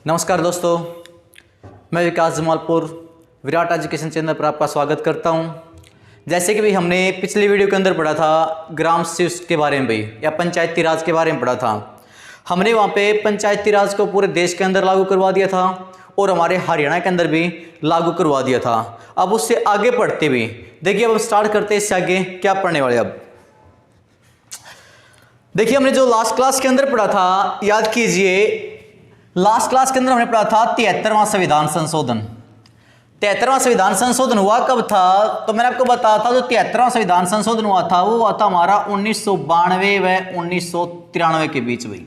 नमस्कार दोस्तों, मैं विकास जमालपुर विराट एजुकेशन चैनल पर आपका स्वागत करता हूं। जैसे कि भाई हमने पिछली वीडियो के अंदर पढ़ा था ग्राम शिष्ट के बारे में भाई या पंचायती राज के बारे में पढ़ा था। हमने वहां पे पंचायती राज को पूरे देश के अंदर लागू करवा दिया था और हमारे हरियाणा के अंदर भी लागू करवा दिया था। अब उससे आगे पढ़ते हुए देखिए, अब हम स्टार्ट करते हैं इससे आगे क्या पढ़ने वाले। अब देखिए, हमने जो लास्ट क्लास के अंदर पढ़ा था, याद कीजिए, लास्ट क्लास के अंदर हमने पढ़ा था 73वां संविधान संशोधन। 73वां संविधान संशोधन हुआ कब था? तो मैंने आपको बताया था जो 73वां संविधान संशोधन हुआ था वो हुआ था हमारा 1992 व 1993 के बीच में।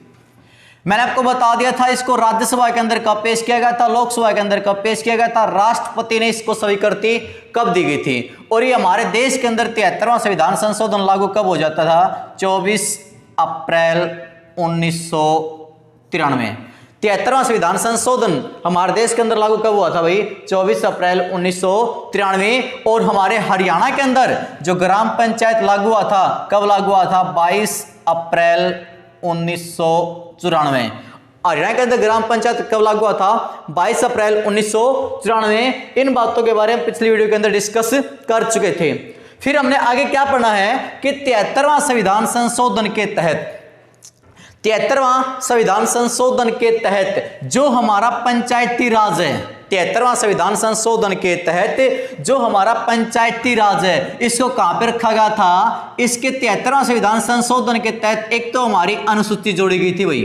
मैंने आपको बता दिया था इसको राज्यसभा के अंदर कब पेश किया गया था, लोकसभा के अंदर कब पेश किया गया था, राष्ट्रपति ने इसको स्वीकृति कब दी गई थी, और ये हमारे देश के अंदर 73वां संविधान संशोधन लागू कब हो जाता था? 24 अप्रैल 1993। 73वां संविधान संशोधन हमारे देश के अंदर लागू कब हुआ था भाई? 24 अप्रैल 1993। और हमारे हरियाणा के अंदर जो ग्राम पंचायत लागू हुआ था, कब लागू हुआ था? 22 अप्रैल 1994। हरियाणा के अंदर ग्राम पंचायत कब लागू हुआ था? 22 अप्रैल 1994। इन बातों के बारे में पिछली वीडियो के अंदर डिस्कस कर चुके थे। फिर हमने आगे क्या पढ़ना है कि 73वां संविधान संशोधन के तहत 73वां संविधान संशोधन के तहत जो हमारा पंचायती राज है, 73वां संविधान संशोधन के तहत जो हमारा पंचायती राज है, इसको कहां पे रखा गया था? इसके 73वां संविधान संशोधन के तहत एक तो हमारी अनुसूची जोड़ी गई थी भाई।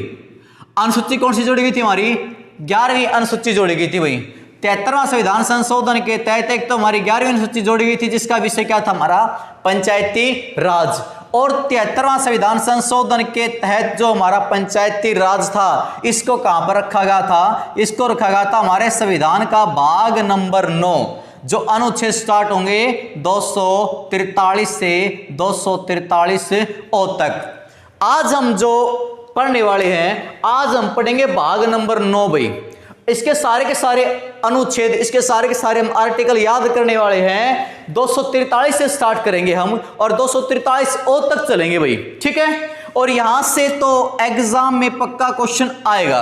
अनुसूची कौन सी जोड़ी गई थी? हमारी 11वीं अनुसूची जोड़ी गई थी भाई। 73वां संविधान संशोधन के तहत एक तो हमारी 11वीं अनुसूची जोड़ी गई थी जिसका विषय क्या था? हमारा पंचायती राज। और 73वां संविधान संशोधन के तहत जो हमारा पंचायती राज था, इसको कहां पर रखा गया था? इसको रखा गया था हमारे संविधान का भाग नंबर 9, जो अनुच्छेद स्टार्ट होंगे 243 से 243 ओ तक। आज हम जो पढ़ने वाले हैं, आज हम पढ़ेंगे भाग नंबर 9 भाई। इसके सारे के सारे अनुच्छेद, इसके सारे के सारे हम आर्टिकल याद करने वाले हैं। 243 से स्टार्ट करेंगे हम और 243 ओ तक चलेंगे भाई, ठीक है। और यहां से तो एग्जाम में पक्का क्वेश्चन आएगा।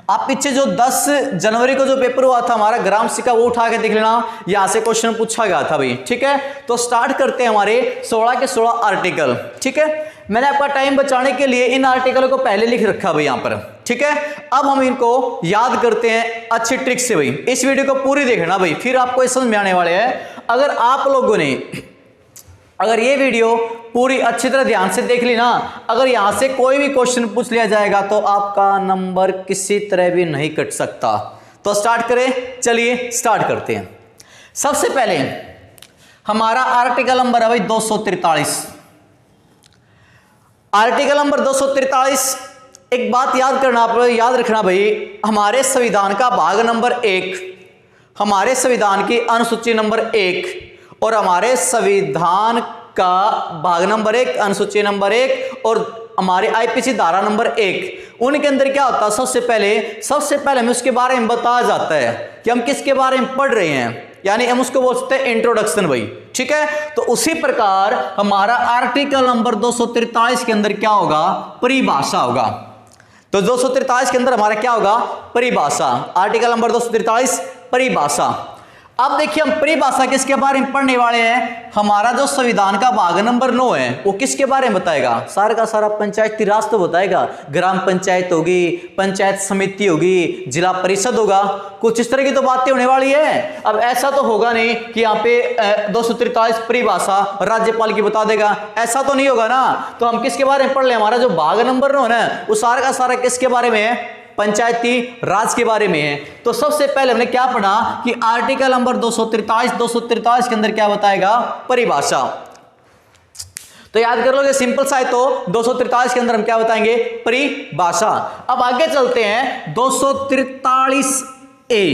आप पीछे जो 10 जनवरी को जो पेपर हुआ था हमारा ग्राम शिक्षा, वो उठा के देख लेना, यहां से क्वेश्चन पूछा गया था भाई, ठीक है। तो स्टार्ट करते हैं हमारे 16 के 16 आर्टिकल, ठीक है। मैंने आपका टाइम बचाने के लिए इन आर्टिकल को पहले लिख रखा भाई यहां पर, ठीक है। अब हम इनको याद करते हैं अच्छी ट्रिक से भाई। इस वीडियो को पूरी देखना भाई, फिर आपको समझ में आने वाले हैं। अगर आप लोगों ने अगर ये वीडियो पूरी अच्छी तरह ध्यान से देख ली ना, अगर यहां से कोई भी क्वेश्चन पूछ लिया जाएगा तो आपका नंबर किसी तरह भी नहीं कट सकता। तो स्टार्ट करें, चलिए स्टार्ट करते हैं। सबसे पहले हमारा आर्टिकल नंबर है भाई 243। Article number 243। एक बात याद करना, आप याद रखना भाई, हमारे संविधान का भाग नंबर 1, हमारे संविधान की अनुसूची नंबर 1 और हमारे संविधान का भाग नंबर 1, अनुसूची नंबर 1 और हमारे आईपीसी धारा नंबर 1, उनके अंदर क्या होता है? सबसे पहले हमें उसके बारे में बताया जाता है कि हम किसके बारे में पढ़ रहे हैं, यानी हम उसको बोलते हैं इंट्रोडक्शन भाई, ठीक है। तो उसी प्रकार हमारा आर्टिकल नंबर 243 के अंदर क्या होगा? परिभाषा होगा। तो 243 के अंदर हमारा क्या होगा? परिभाषा। आर्टिकल नंबर 243 परिभाषा। अब देखिए, हम परिभाषा किसके बारे में पढ़ने वाले हैं? हमारा जो संविधान का भाग नंबर 9 है वो किसके बारे में बताएगा? सारा का सारा पंचायती राज तो बताएगा। ग्राम पंचायत होगी, पंचायत समिति होगी, जिला परिषद होगा, कुछ इस तरह की तो बातें होने वाली है। अब ऐसा तो होगा नहीं कि यहाँ पे 243 परिभाषा राज्यपाल की बता देगा, ऐसा तो नहीं होगा ना। तो हम किसके बारे में पढ़ ले? हमारा जो भाग नंबर 9 है वो सारा का सारा किसके बारे में है? पंचायती राज के बारे में है। तो सबसे पहले हमने क्या पढ़ा कि आर्टिकल नंबर 243 के अंदर क्या बताएगा? परिभाषा। तो याद कर लोगे, सिंपल सा है। तो 243 के अंदर हम क्या बताएंगे? परिभाषा। अब आगे चलते हैं 243 ए।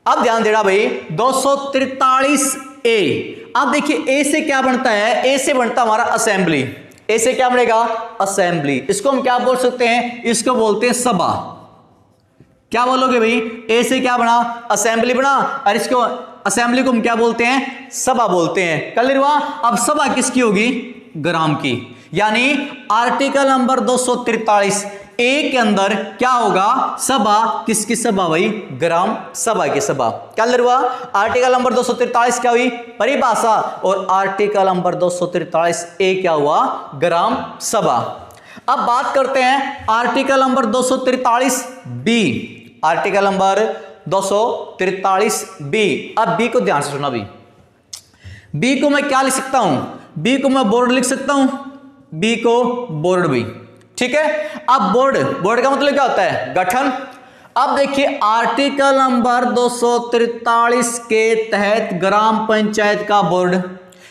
अब ध्यान देना भाई, 243 ए। अब देखिए ए से क्या बनता है? ए से बनता हमारा असेंबली। ए से क्या बनेगा? असेंबली। इसको हम क्या बोल सकते हैं? इसको बोलते हैं सभा। क्या बोलोगे भाई? ए से क्या बना? असेंबली बना, और इसको असेंबली को हम क्या बोलते हैं? सभा बोलते हैं। क्लियर हुआ? अब सभा किसकी होगी? ग्राम की। यानी आर्टिकल नंबर 243 ए के अंदर क्या होगा, सभा। किसकी सभा भाई, ग्राम सभा की सभा। क्या हुआ, आर्टिकल नंबर 243 क्या हुई, परिभाषा, और आर्टिकल नंबर 243 ए क्या हुआ, ग्राम सभा। अब बात करते हैं article number 243 B. Article number 243 B. अब बी को ध्यान से सुना। बी को मैं क्या लिख सकता हूं, बी को मैं बोर्ड लिख सकता हूं, बी को बोर्ड भी, ठीक है। अब बोर्ड, बोर्ड का मतलब क्या होता है, गठन। अब देखिए आर्टिकल नंबर 243 के तहत ग्राम पंचायत का बोर्ड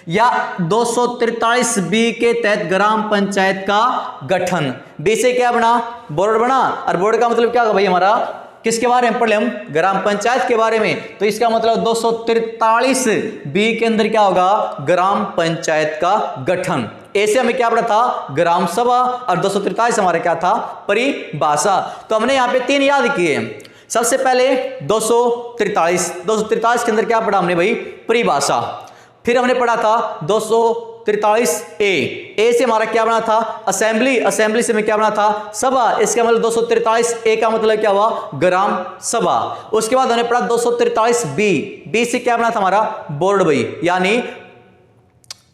या 243 बी के तहत ग्राम पंचायत का गठन। बी से क्या बना, बोर्ड बना। और बोर्ड का मतलब क्या होगा भाई हमारा, किसके बारे में पढ़े हम, ग्राम पंचायत के बारे में। तो इसका मतलब 243 बी के अंदर क्या होगा, ग्राम पंचायत का गठन। ऐसे हमें क्या पढ़ा था, ग्राम सभा, और 243 हमारा क्या था, परिभाषा। तो हमने यहाँ पे 3 याद किए। सबसे पहले 243 के अंदर क्या पढ़ा हमने भाई, परिभाषा। फिर हमने पढ़ा था 243 ए से हमारा क्या बना था, असेंबली। असेंबली से हमें क्या बना था, सभा। इसका मतलब 243 ए का मतलब क्या हुआ, ग्राम सभा। उसके बाद हमने पढ़ा 243 बी से क्या बना था हमारा, बोर्ड भाई, यानी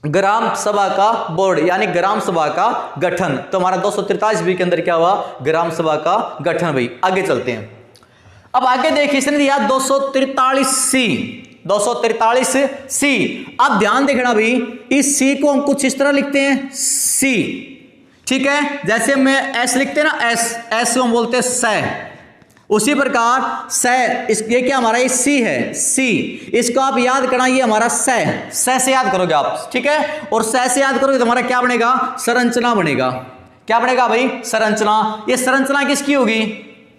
ग्राम सभा का बोर्ड, यानी ग्राम सभा का गठन। तो हमारा 243 बी के अंदर क्या हुआ, ग्राम सभा का गठन भाई। आगे चलते हैं। अब आगे देखिए, इसने दिया 243 सी। अब ध्यान देखना भाई, इस सी को हम कुछ इस तरह लिखते हैं, सी, ठीक है। जैसे मैं एस लिखते हैं ना, एस को हम बोलते हैं स। उसी प्रकार स, ये क्या हमारा, ये सी है, सी। इसको आप याद करना, ये हमारा स से याद करोगे आप, ठीक है। और स से याद करोगे तो हमारा क्या बनेगा, संरचना बनेगा। क्या बनेगा भाई, संरचना। ये संरचना किसकी होगी,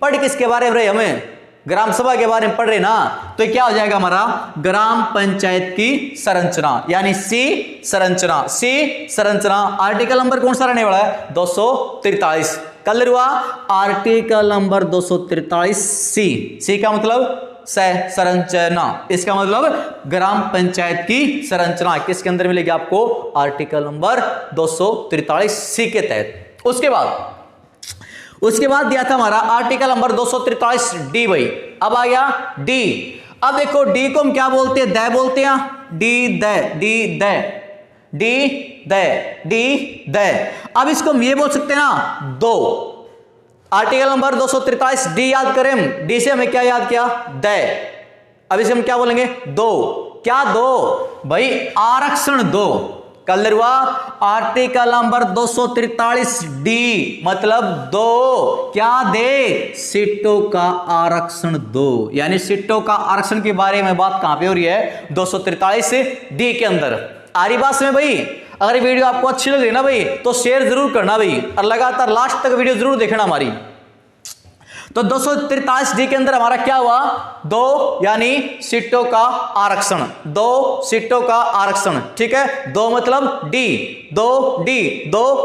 पढ़ किसके बारे में रहे, हमें ग्राम सभा के बारे में पढ़ रहे ना। तो क्या हो जाएगा हमारा, ग्राम पंचायत की संरचना, यानी सी संरचना। सी संरचना आर्टिकल नंबर कौन सा रहने वाला है, 243। कल हुआ आर्टिकल नंबर 243 सी का मतलब संरचना। इसका मतलब ग्राम पंचायत की संरचना किसके अंदर मिलेगी आपको, आर्टिकल नंबर 243 सी के तहत। उसके बाद दिया था हमारा आर्टिकल नंबर 243 डी भाई। अब आ गया डी। अब देखो डी को हम क्या बोलते हैं, द बोलते हैं, डी द। अब इसको हम ये बोल सकते हैं ना, दो। आर्टिकल नंबर 243 डी याद करें हम, डी से हमें क्या याद किया, द। अब इसे हम क्या बोलेंगे, दो। क्या दो भाई, आरक्षण दो। कल हुआ आर्टिकल नंबर 243 डी मतलब दो, क्या दे, सीटों का आरक्षण दो। यानी सीटों का आरक्षण के बारे में बात कहां पे हो रही है, 243 डी के अंदर। आरी बात में भाई, अगर वीडियो आपको अच्छी लग रही ना भाई तो शेयर जरूर करना भाई, और लगातार लास्ट तक वीडियो जरूर देखना हमारी। तो 243 डी के अंदर हमारा क्या हुआ, दो, यानी सीटों का आरक्षण, दो सीटों का आरक्षण, ठीक है। दो मतलब डी, दो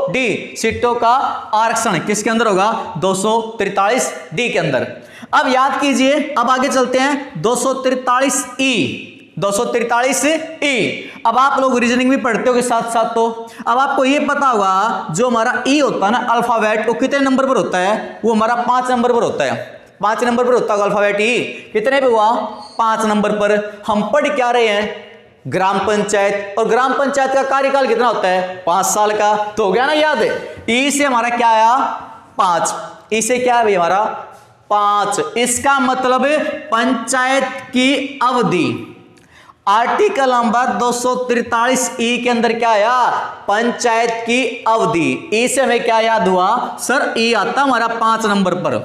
डी सीटों का आरक्षण किसके अंदर होगा, 243 डी के अंदर। अब याद कीजिए, अब आगे चलते हैं 243 ई। 243 ई। अब आप लोग रीजनिंग भी पढ़ते हो के साथ साथ, तो अब आपको ये पता होगा जो हमारा ई होता है ना अल्फाबेट, वो कितने नंबर पर होता है, वो हमारा 5 नंबर पर होता है। 5 नंबर पर होता है अल्फाबेट ई। कितने पे हुआ, 5 नंबर पर। हम पढ़ क्या रहे हैं, ग्राम पंचायत, और ग्राम पंचायत का कार्यकाल कितना होता है, 5 साल का। तो हो गया ना याद, ई से हमारा क्या आया, 5। ई से क्या है भाई हमारा, 5। इसका मतलब पंचायत की अवधि। आर्टिकल नंबर 243 ई के अंदर क्या आया, पंचायत की अवधि। ई से हमें क्या याद हुआ, सर ई आता हमारा 5 नंबर पर।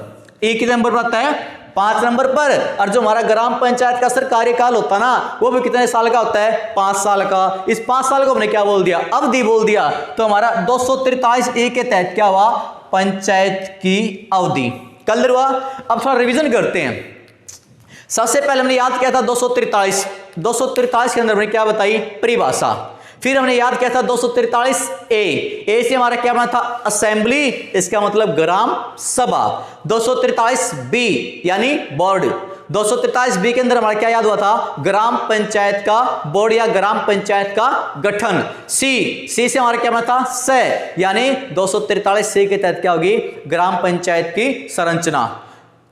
ई कितने नंबर पर आता है, 5 नंबर पर। और जो हमारा ग्राम पंचायत का सर कार्यकाल होता है ना, वो भी कितने साल का होता है, 5 साल का। इस 5 साल को हमने क्या बोल दिया, अवधि बोल दिया। तो हमारा 243 ई के तहत क्या हुआ, पंचायत की अवधि। कल हुआ। अब थोड़ा रिवीजन करते हैं। सबसे पहले हमने याद किया था 243 के अंदर हमने क्या बताई, परिभाषा। फिर हमने याद किया था 243 ए से हमारा क्या बना था, असेंबली, इसका मतलब ग्राम सभा। 243 बी यानी बोर्ड। 243 बी के अंदर हमारा क्या याद हुआ था, ग्राम पंचायत का बोर्ड या ग्राम पंचायत का गठन। सी से हमारा क्या बना था, स, यानी 243 सी के तहत क्या होगी, ग्राम पंचायत की संरचना।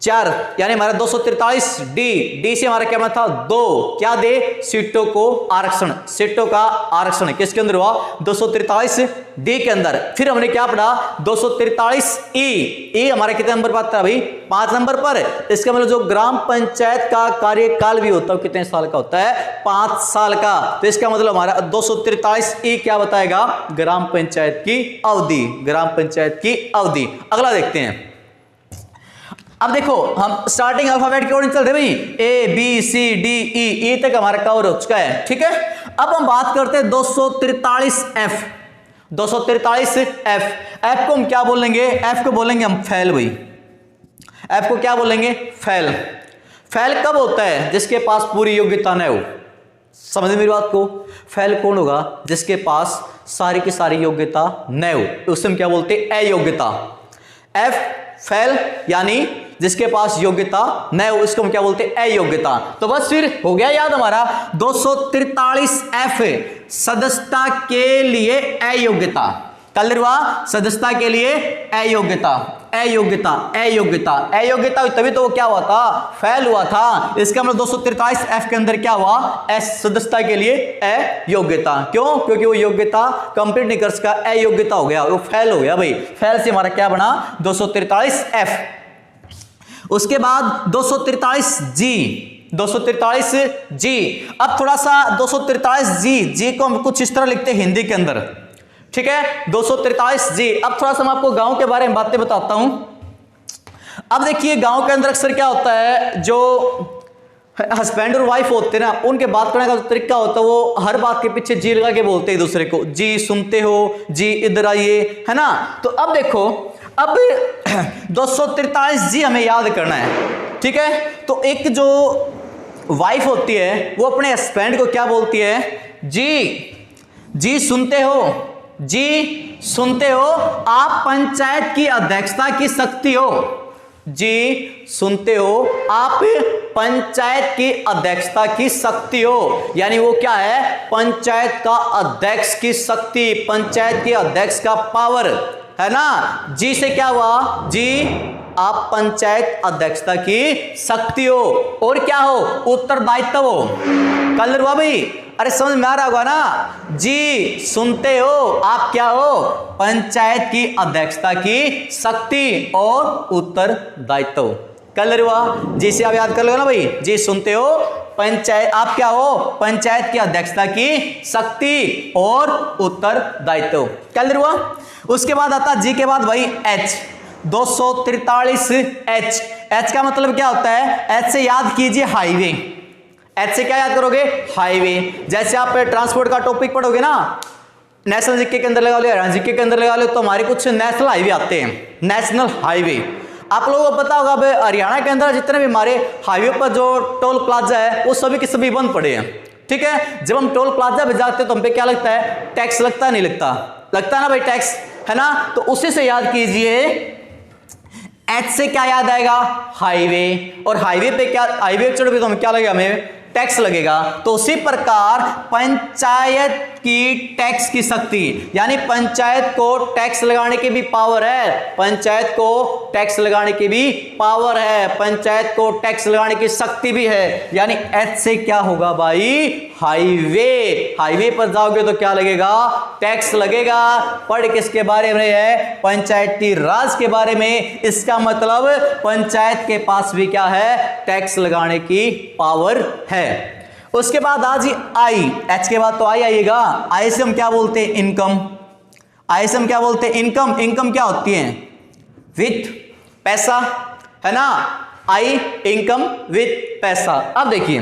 4 यानी हमारा 243 डी से हमारा क्या बना था, 2 क्या दे, सीटों को आरक्षण, सीटों का आरक्षण किसके अंदर हुआ, 243 डी के अंदर। फिर हमने क्या पढ़ा, 243 ई हमारे कितने नंबर पर आता है भाई, 5 नंबर पर। इसका मतलब जो ग्राम पंचायत का कार्यकाल भी होता है कितने साल का होता है, 5 साल का। तो इसका मतलब हमारा 243 ई क्या बताएगा, ग्राम पंचायत की अवधि, ग्राम पंचायत की अवधि। अगला देखते हैं। अब देखो हम स्टार्टिंग अल्फाबेट की ओर चल रहे भाई, A B C D E तक हमारा कवर हो चुका है, ठीक है। अब हम बात करते हैं 243 एफ। 243 एफ को हम क्या बोलेंगे, एफ को बोलेंगे हम फैल भाई। एफ को क्या बोलेंगे, फैल। फैल कब होता है, जिसके पास पूरी योग्यता न हो। समझ मेरी बात को, फैल कौन होगा, जिसके पास सारी की सारी योग्यता न हो, उससे हम क्या बोलते हैं, अयोग्यता। एफ फैल यानी जिसके पास योग्यता न हो, इसको हम क्या बोलते हैं, अयोग्यता। तो बस फिर हो गया याद हमारा 243 एफ सदस्यता के लिए अयोग्यता। कल हुआ सदस्यता के लिए अयोग्यता, अयोग्यता अयोग्यता अयोग्यता, तभी तो वो क्या हुआ था, फैल हुआ था। इसका मतलब 243 एफ के अंदर क्या हुआ, एस सदस्यता के लिए अयोग्यता। क्यों, क्योंकि वो योग्यता कंप्लीट नहीं कर सका, अयोग्यता हो गया, वो फैल हो गया भाई। फैल से हमारा क्या बना, 243 एफ। उसके बाद 243 जी, 243 जी। अब थोड़ा सा 243 जी को हम कुछ इस तरह लिखते हैं हिंदी के अंदर, ठीक है, 243 जी। अब थोड़ा सा मैं आपको गांव के बारे में बातें बताता हूं। अब देखिए गांव के अंदर अक्सर क्या होता है, जो हस्बैंड और वाइफ होते हैं ना, उनके बात करने का तरीका होता है, वो हर बात के पीछे जी लगा के बोलते हैं दूसरे को, जी सुनते हो, जी इधर आइए, है ना। तो अब देखो, अब 243 जी हमें याद करना है, ठीक है। तो एक जो वाइफ होती है वो अपने हस्बैंड को क्या बोलती है, जी सुनते हो, जी सुनते हो, आप पंचायत की अध्यक्षता की शक्ति हो। जी सुनते हो, आप पंचायत की अध्यक्षता की शक्ति हो, यानी वो क्या है, पंचायत का अध्यक्ष की शक्ति, पंचायत के अध्यक्ष का पावर, है ना। जी से क्या हुआ, जी आप पंचायत अध्यक्षता की शक्ति हो, और क्या हो, उत्तरदायित्व हो। कल हुआ भाई, अरे समझ में आ रहा होगा ना, जी सुनते हो, आप क्या हो, पंचायत की अध्यक्षता की शक्ति और उत्तरदायित्व। कल हुआ, जी से आप याद कर लो ना भाई, जी सुनते हो, पंचायत, आप क्या हो, पंचायत की अध्यक्षता की शक्ति और उत्तरदायित्व। कल हुआ। उसके बाद आता जी के बाद भाई एच, 243 एच का मतलब क्या होता है, एच से याद कीजिए हाईवे। एच से क्या याद करोगे, हाईवे। जैसे आप ट्रांसपोर्ट का टॉपिक पढ़ोगे ना, नेशनल जीके के अंदर लगा लो, हरियाणा जीके के अंदर लगा लो, तो हमारे कुछ नेशनल हाईवे आते हैं, नेशनल हाईवे। आप लोगों को पता होगा हरियाणा के अंदर जितने भी हमारे हाईवे पर जो टोल प्लाजा है वो सभी के सभी बंद पड़े हैं, ठीक है। जब हम टोल प्लाजा पे जाते हैं तो हम पे क्या लगता है, टैक्स लगता है, नहीं लगता, लगता है ना भाई टैक्स, है ना। तो उसी से याद कीजिए, एच से क्या याद आएगा, हाईवे, और हाईवे पे क्या, हाईवे चढ़ पे तो हम क्या लगेगा, हमें टैक्स लगेगा। तो उसी प्रकार पंचायत की टैक्स की शक्ति, यानी पंचायत को टैक्स लगाने की भी पावर है, पंचायत को टैक्स लगाने की भी पावर है, पंचायत को टैक्स लगाने की शक्ति भी है। यानी एच से क्या होगा भाई, हाईवे। हाईवे पर जाओगे तो क्या लगेगा, टैक्स लगेगा। पढ़ किसके बारे में है, पंचायती राज के बारे में। इसका मतलब पंचायत के पास भी क्या है, टैक्स लगाने की पावर है। उसके बाद आज आई, एच के बाद तो आई आइएगा। आई से हम क्या बोलते हैं, इनकम। आई से हम क्या बोलते हैं, इनकम। इनकम क्या होती है, विथ पैसा, है ना। आई इनकम विथ पैसा। अब देखिए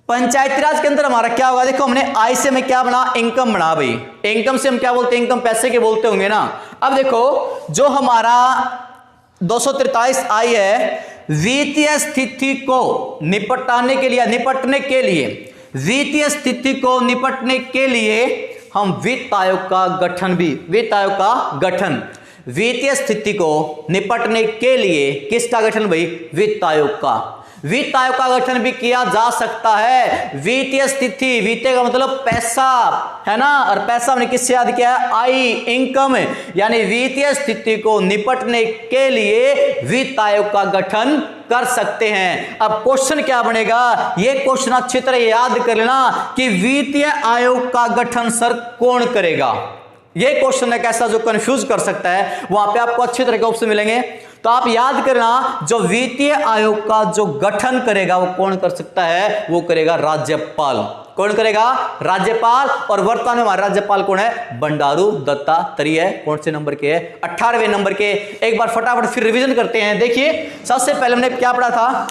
पंचायती राज के अंदर हमारा क्या होगा, देखो हमने आई से हमें क्या बना, इनकम बना भाई। इनकम से हम क्या बोलते हैं, इनकम पैसे के बोलते होंगे ना। अब देखो जो हमारा 243 आई है, वित्तीय स्थिति को निपटने के लिए वित्तीय स्थिति को निपटने के लिए हम वित्त आयोग का गठन भी, वित्त आयोग का गठन। वित्तीय स्थिति को निपटने के लिए किसका गठन भाई? वित्त आयोग का। वित्त आयोग का गठन भी किया जा सकता है। वित्तीय स्थिति, वित्तीय का मतलब पैसा है ना, और पैसा हमने किससे याद किया है? आई, इनकम, यानी वित्तीय स्थिति को निपटने के लिए वित्त आयोग का गठन कर सकते हैं। अब क्वेश्चन क्या बनेगा, ये क्वेश्चन अच्छी तरह याद कर लेना कि वित्तीय आयोग का गठन सर कौन करेगा। ये क्वेश्चन है कैसा जो कंफ्यूज कर सकता है, वहां पे आपको अच्छे तरह के ऑप्शन मिलेंगे। तो आप याद करना, जो वित्तीय आयोग का जो गठन करेगा वो कौन कर सकता है? वो करेगा राज्यपाल। कौन करेगा? राज्यपाल। और वर्तमान में हमारे राज्यपाल कौन है? बंडारू दत्तात्रेय है। कौन से नंबर के है? 18वें नंबर के। एक बार फटाफट फिर रिवीजन करते हैं। देखिए सबसे पहले हमने क्या पढ़ा था?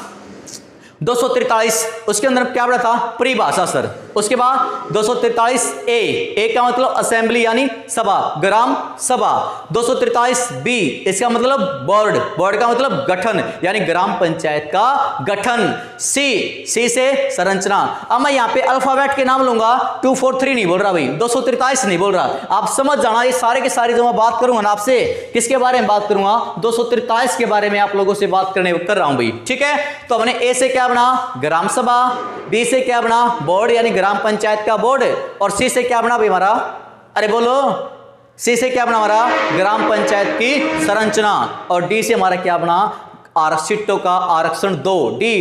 243, उसके अंदर क्या पढ़ा था? परिभाषा सर। उसके बाद 243 ए का मतलब असेंबली यानी सभा, ग्राम सभा। 243 बी, इसका मतलब बोर्ड, बोर्ड का मतलब गठन यानी ग्राम पंचायत का गठन। सी से संरचना। अब मैं यहाँ पे अल्फाबेट के नाम लूंगा, 243 नहीं बोल रहा भाई, 243 नहीं बोल रहा। आप समझ जाना, ये सारे के सारे जो मैं बात करूंगा ना आपसे, किसके बारे में बात करूंगा? 243 के बारे में आप लोगों से बात कर रहा हूं भाई, ठीक है। तो हमने ए से क्या बना? ग्राम सभा। बी से क्या बना? बोर्ड यानी ग्राम पंचायत का बोर्ड। और सी से क्या बना भाई हमारा? अरे बोलो, सी से क्या बना हमारा? ग्राम पंचायत की संरचना। और डी से हमारा क्या बना? आरक्षितों का आरक्षण 2, डी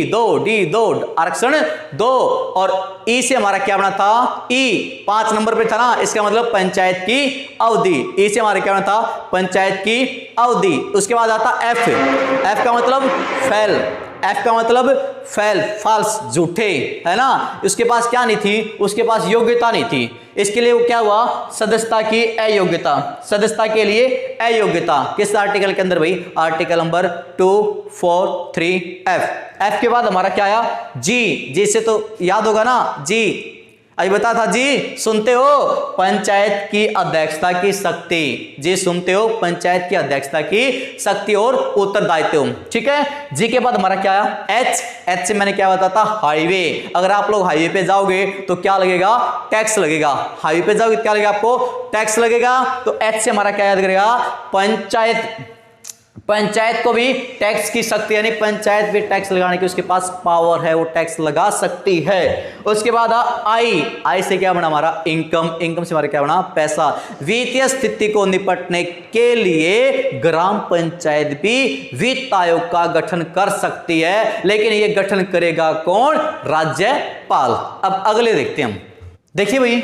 आरक्षण 2। और ई से हमारा क्या बना था? ई 5 नंबर पे था ना, इसका मतलब पंचायत की अवधि। ई से हमारा क्या बना था? पंचायत की अवधि। उसके बाद आता एफ। एफ का मतलब फैल, एफ का मतलब फैल, फाल्स, झूठे, है ना। उसके पास क्या नहीं थी? उसके पास योग्यता नहीं थी। इसके लिए वो क्या हुआ? सदस्यता की अयोग्यता। सदस्यता के लिए अयोग्यता। किस आर्टिकल के अंदर भाई? Article number 243 F. एफ के बाद हमारा क्या आया? जी से तो याद होगा ना, जी अभी बता था जी, सुनते हो? पंचायत की अध्यक्षता की शक्ति। जी सुनते हो? पंचायत की अध्यक्षता की शक्ति और उत्तरदायित्व, ठीक है। जी के बाद हमारा क्या आया? एच। एच से मैंने क्या बताया था? हाईवे। अगर आप लोग हाईवे पे जाओगे तो क्या लगेगा? टैक्स लगेगा। हाईवे पे जाओगे क्या लगेगा आपको? टैक्स लगेगा। तो एच से हमारा क्या याद करेगा? पंचायत। पंचायत को भी टैक्स की शक्ति, यानी पंचायत भी टैक्स लगाने की उसके पास पावर है, वो टैक्स लगा सकती है। उसके बाद आई से क्या बना हमारा? इनकम। इनकम से हमारा क्या बना? पैसा। वित्तीय स्थिति को निपटने के लिए ग्राम पंचायत भी वित्त आयोग का गठन कर सकती है, लेकिन ये गठन करेगा कौन? राज्यपाल। अब अगले देखते हैं हम। देखिए भाई,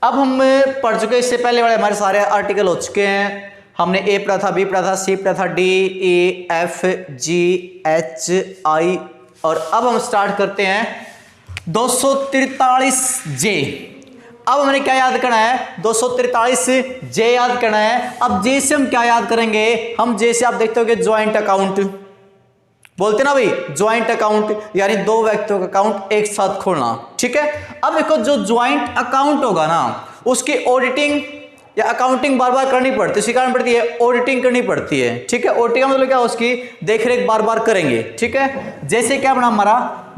अब हम पढ़ चुके, इससे पहले वाले हमारे सारे आर्टिकल हो चुके हैं। हमने ए पढ़ा था, बी पढ़ा था, सी पढ़ा था, डी, ई, एफ, जी, एच, आई। और अब हम स्टार्ट करते हैं 243 जे। अब हमने क्या याद करना है? 243 जे याद करना है। अब जे से हम क्या याद करेंगे? हम जे से आप देखते हो कि ज्वाइंट अकाउंट बोलते ना भाई, ज्वाइंट अकाउंट यानी दो व्यक्तियों का अकाउंट एक साथ खोलना, ठीक है। अब देखो, जो ज्वाइंट अकाउंट होगा ना, उसकी ऑडिटिंग या अकाउंटिंग बार बार करनी पड़ती है, स्वीकारनी पड़ती है, ऑडिटिंग करनी पड़ती है, ठीक है। ऑडिटिंग मतलब क्या? उसकी देखरेख बार बार करेंगे, ठीक है। जैसे क्या बना हमारा?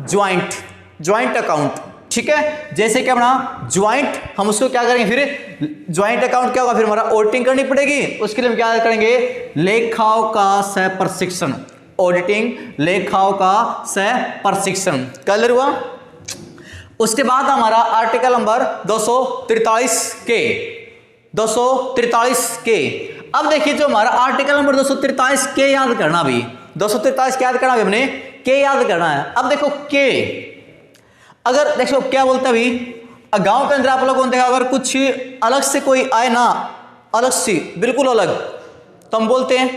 ज्वाइंट अकाउंट, ठीक है। जैसे क्या बना? ज्वाइंट, हम उसको क्या करेंगे फिर? ज्वाइंट अकाउंट क्या होगा? फिर हमारा ऑडिटिंग करनी पड़ेगी। उसके लिए हम क्या करेंगे? लेखाओं का सह प्रशिक्षण। ऑडिटिंग, लेखाओं का सह प्रशिक्षण। क्लियर हुआ? उसके बाद हमारा आर्टिकल नंबर 243 के। 243 के। अब देखिए, जो हमारा आर्टिकल नंबर 243 के याद करना भी, 243 क्या याद करना भी हमने? के याद करना है। अब देखो के, अगर देखो क्या बोलता है अभी, गांव के अंदर आप लोगों ने देखा, अगर कुछ अलग से कोई आए ना, अलग सी, बिल्कुल अलग, तो हम बोलते हैं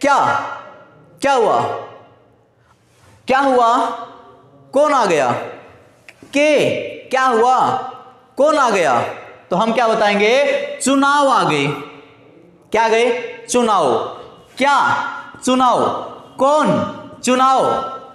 क्या? क्या हुआ? क्या हुआ? कौन आ गया? के। क्या हुआ? कौन आ गया? तो हम क्या बताएंगे? चुनाव आ गए। क्या गए? चुनाव। क्या? चुनाव। कौन? चुनाव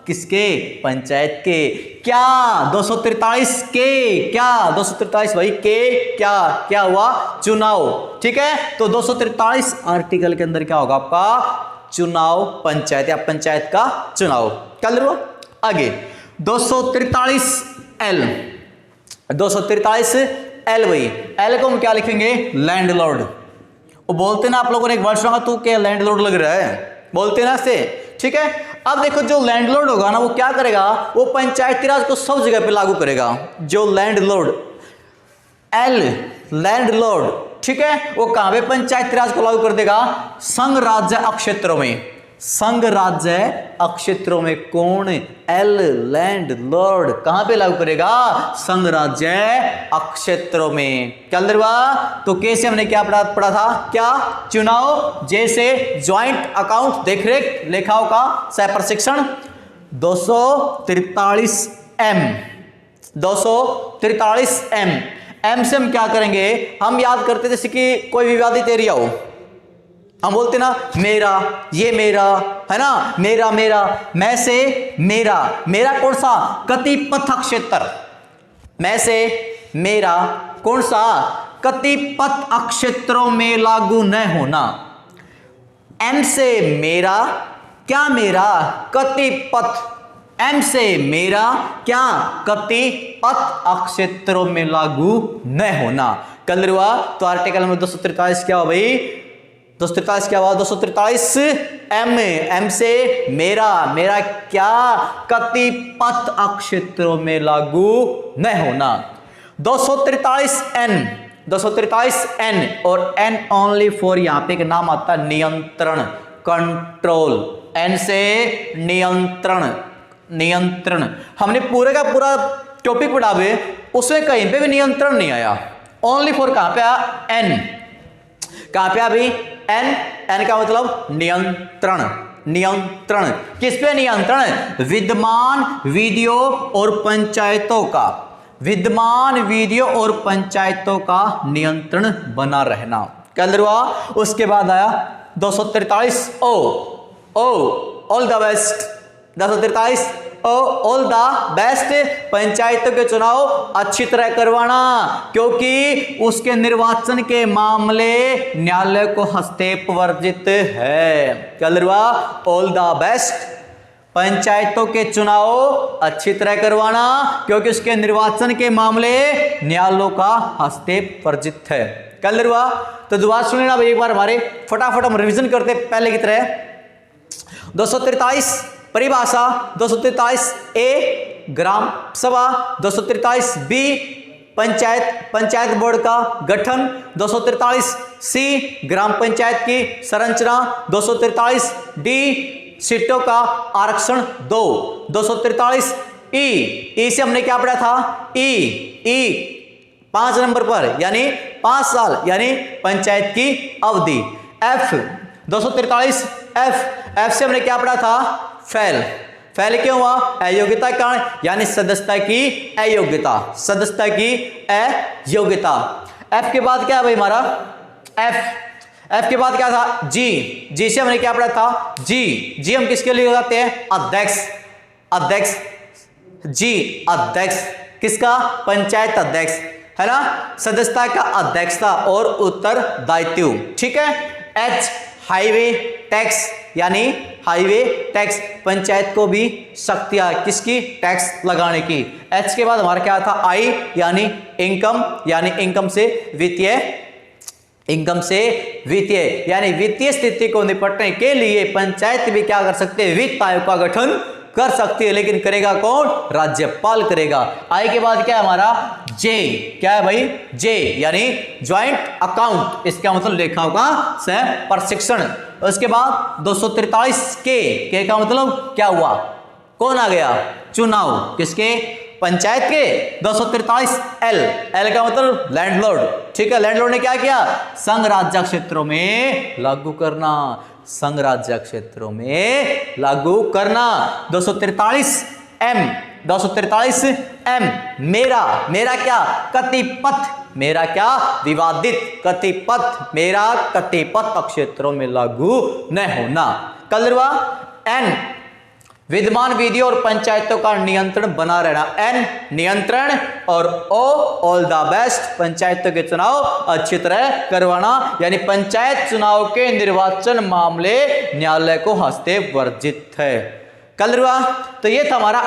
किसके? पंचायत के। क्या? 243 के। क्या? 243 भाई के। क्या? क्या हुआ? चुनाव, ठीक है। तो 243 आर्टिकल के अंदर क्या होगा आपका? चुनाव, पंचायत या पंचायत का चुनाव। क्लियर हुआ? आगे 243 एल। 243 एल भाई, एल को हम क्या लिखेंगे? लैंडलॉर्ड। वो बोलते ना आप लोगों ने एक वर्ड सुना, तू क्या लैंडलॉर्ड लग रहा है, बोलते ना से, ठीक है। अब देखो जो लैंडलॉर्ड होगा ना वो क्या करेगा, वो पंचायती राज को सब जगह पे लागू करेगा। जो लैंडलॉर्ड, लैंडलॉर्ड, ठीक है, वो कहां पे पंचायती राज को लागू कर देगा, संघ राज्य अक्षेत्रों में। संघ राज्य अक्षेत्रों में कौन, एल लैंडलॉर्ड कहां पे लागू करेगा, संघ राज्य अक्षेत्रों में। क्या हुआ, तो कैसे हमने क्या पढ़ा था, क्या चुनाव जैसे ज्वाइंट अकाउंट देखरेख लेखाओं का सह प्रशिक्षण 243M 243M। एम से हम क्या करेंगे, हम याद करते जैसे कि कोई विवादित एरिया हो, हम बोलते ना मेरा, ये मेरा है ना, मेरा मेरा, मैं से मेरा, मेरा कौन सा, कतिपथ क्षेत्र, मैं से मेरा कौन सा, कतिपथ क्षेत्रों में लागू न होना। एम से मेरा, क्या मेरा, कतिपथ, एम से मेरा क्या, कतिपथ क्षेत्रों में लागू न होना। कल हुआ तो आर्टिकल नंबर 243 क्या हुआ भाई, 243 क्या हुआ, 243 एम से मेरा, मेरा क्या, कतिपथ क्षेत्रों में लागू न होना। 243 एन और एन ओनली फॉर, यहां पे एक नाम आता है नियंत्रण, कंट्रोल। एन से नियंत्रण, नियंत्रण, हमने पूरे का पूरा टॉपिक पढ़ा हुए, उसमें कहीं पे भी नियंत्रण नहीं आया, ओनली फॉर कहां पे आया, एन, कहां पे अभी एन, एन का मतलब नियंत्रण, नियंत्रण, किस पे नियंत्रण, विद्यमान विधियों और पंचायतों का, विद्यमान विधियों और पंचायतों का नियंत्रण बना रहना। क्या हुआ, उसके बाद आया 243 ओ all the best, 243 all the best, पंचायतों के चुनाव अच्छी तरह करवाना, क्योंकि उसके निर्वाचन के मामले न्यायालय को हस्तक्षेप वर्जित है। क्या हुआ, ऑल द बेस्ट, पंचायतों के चुनाव अच्छी तरह करवाना, क्योंकि उसके निर्वाचन के मामले न्यायालयों का हस्तक्षेप वर्जित है। क्या हुआ, तो दोबारा सुन लेना एक बार, हमारे फटाफट हम रिवीजन करते पहले की तरह। 243 परिभाषा, 243 ए ग्राम सभा, 243 बी पंचायत बोर्ड का गठन, 243 सी ग्राम पंचायत की संरचना, 243 डी सीटों का आरक्षण 2, 243 ई से हमने क्या पढ़ा था, ई 5 नंबर पर यानी 5 साल यानी पंचायत की अवधि। एफ 243 एफ से हमने क्या पढ़ा था, फेल क्यों हुआ, अयोग्यता कारण, यानी सदस्यता की अयोग्यता, सदस्यता की अयोग्यता। एफ के बाद क्या है भाई हमारा, एफ के बाद क्या था, जी से हमने क्या पढ़ा था, जी हम किसके लिए लगाते हैं, अध्यक्ष, जी अध्यक्ष, किसका, पंचायत अध्यक्ष है ना, सदस्यता का अध्यक्षता और उत्तरदायित्व, ठीक है। एच हाईवे टैक्स, यानी हाईवे टैक्स, पंचायत को भी शक्तियां किसकी, टैक्स लगाने की। एच के बाद हमारा क्या था, आई यानी इनकम, यानी इनकम से वित्तीय यानी वित्तीय स्थिति को निपटने के लिए पंचायत भी क्या कर सकते हैं, वित्त आयोग का गठन कर सकती है, लेकिन करेगा कौन, राज्यपाल करेगा। आई के बाद क्या है हमारा, जे, क्या है भाई, जे यानी ज्वाइंट अकाउंट, इसका मतलब लेखाओं का सह प्रशिक्षण। उसके बाद 243 के का मतलब क्या हुआ, कौन आ गया, चुनाव, किसके, पंचायत के। 243 एल का मतलब लैंडलॉर्ड, ठीक है, लैंडलॉर्ड ने क्या किया, संघ राज्य क्षेत्रों में लागू करना, संघ राज्य क्षेत्रों में लागू करना। 243 एम मेरा क्या, कतिपथ, मेरा क्या, विवादित कतिपथ, मेरा कतिपथ क्षेत्रों में लागू न होना। कल हुआ एन विद्यमान विधियों और पंचायतों का नियंत्रण बना रहना, एन नियंत्रण, और ओ ऑल द बेस्ट, पंचायतों के चुनाव अच्छी तरह करवाना, यानी पंचायत चुनाव के निर्वाचन मामले न्यायालय को हस्तक्षेप वर्जित है। कल हुआ, तो ये था हमारा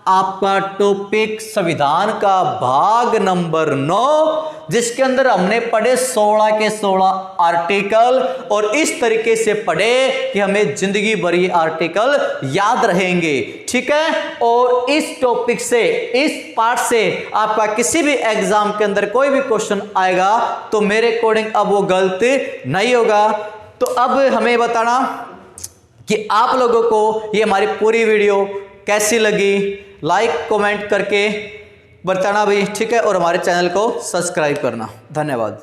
आपका टॉपिक संविधान का भाग नंबर 9, जिसके अंदर हमने पढ़े 16 के 16 आर्टिकल और इस तरीके से पढ़े कि हमें जिंदगी भर ये आर्टिकल याद रहेंगे। ठीक है, और इस टॉपिक से, इस पार्ट से आपका किसी भी एग्जाम के अंदर कोई भी क्वेश्चन आएगा तो मेरे अकॉर्डिंग अब वो गलत नहीं होगा। तो अब हमें बताना कि आप लोगों को ये हमारी पूरी वीडियो कैसी लगी, लाइक कमेंट करके बताना भी। ठीक है, और हमारे चैनल को सब्सक्राइब करना। धन्यवाद।